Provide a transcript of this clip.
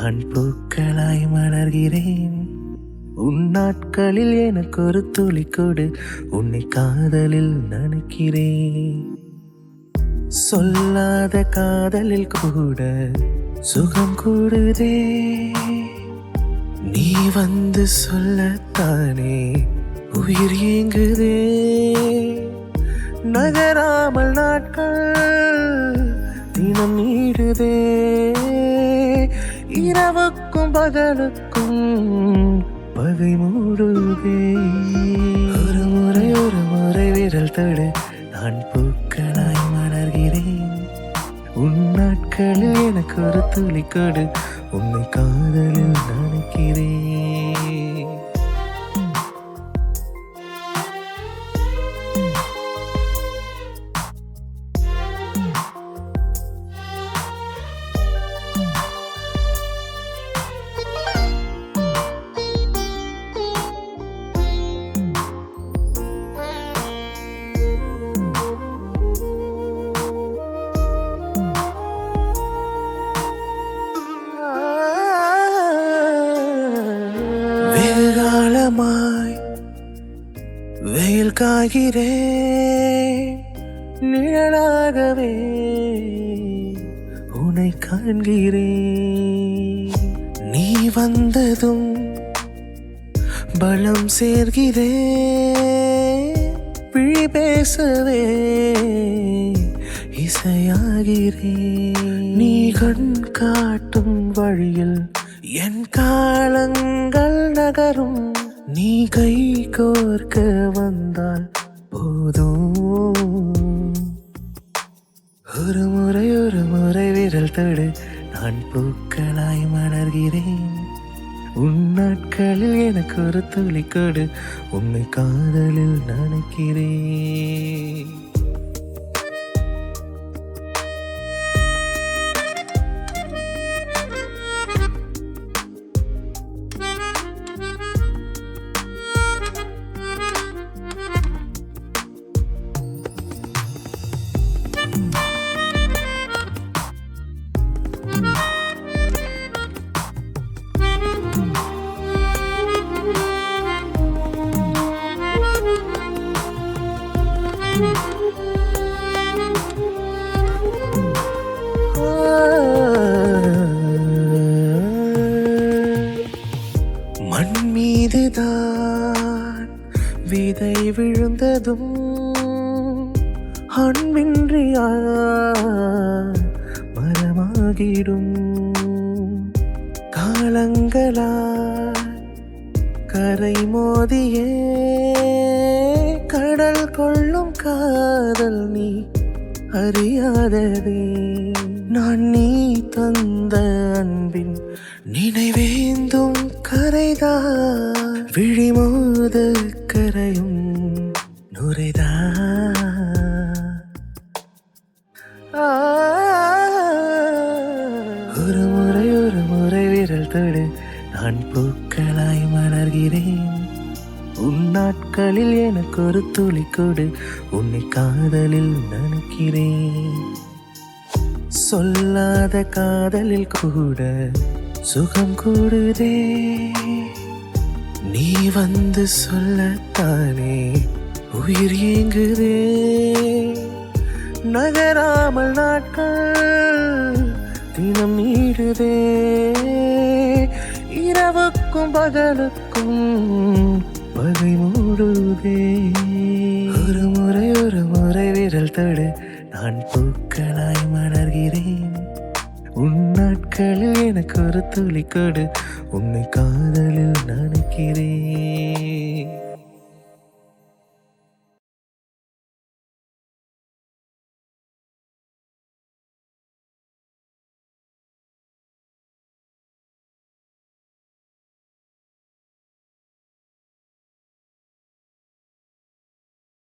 நான் பூக்களாய் மலர்கிறேன். உன் நாட்களில் எனக்கு ஒரு துளி கொடு, உன்னை காதலில் நனைக்கிறேன். சொல்லாத காதலில் கூட சுகம் கூடுதே, நீ வந்து சொல்லத்தானே உயிர் ஏங்குதே. நகராமல் நாட்கள் தினம் நீடுதே, இரவுக்கும் பகலுக்கும் பகை மூடுதே. ஒரு முறை விரல் தொடு, நான் பூக்களாய் மலர்கிறேன். உன் நாட்களில் எனக்கு ஒரு துளி கொடு, உன்னை காதலில் நனைக்கிறேன். வெகுகாலமாய் வெயில் காய்கிறேன், நிழலாகவே உன்னை காண்கிறேன். நீ வந்ததும் பலம் சேர்கிறேன், விழி பேசவே இசையாகிறேன். நீ கண் காட்டும் வழியில் என் காலங்கள் நகரும், நீ கை கோர்க்க வந்தால் போதும். ஒரு முறை விரல் தொடு, நான் பூக்களாய் மலர்கிறேன். உன் நாட்களில் எனக்கு ஒரு துளி கொடு, உன்னை காதலில் நனைக்கிறேன். மண் மீதுதான் விதை விழுந்ததும் அன்பின்றியா மரமாகிடும். காலங்களா கரை மோதியே கடல் கொள்ளும் காதல் நீ அறியாததே. நான் நீ தந்த அன்பின் நினைவேந்தும் கரைதான், விழிமோத கரையும் நுரைதான். ஒரு முறை விரல் தொடு, நான் பூக்களாய் மலர்கிறேன். உன் நாட்களில் எனக்கு ஒரு துளி கொடு, உன்னை காதலில் நனைக்கிறேன். சொல்லாத காதலில் கூட சுகம் கூடுதே, நீ வந்து சொல்லத்தானே உயிர் ஏங்குதே. நகராமல் நாட்கள் தினம் நீடுதே, இரவுக்கும் பகலுக்கும் பகை மூடுதே. ஒரு முறை விரல் தொடு, நான் பூக்களாய் மலர்கிறேன். உன் நாட்களில் எனக்கு ஒரு துளி கொடு, உன்னை காதலில் நனைக்கிறேன்.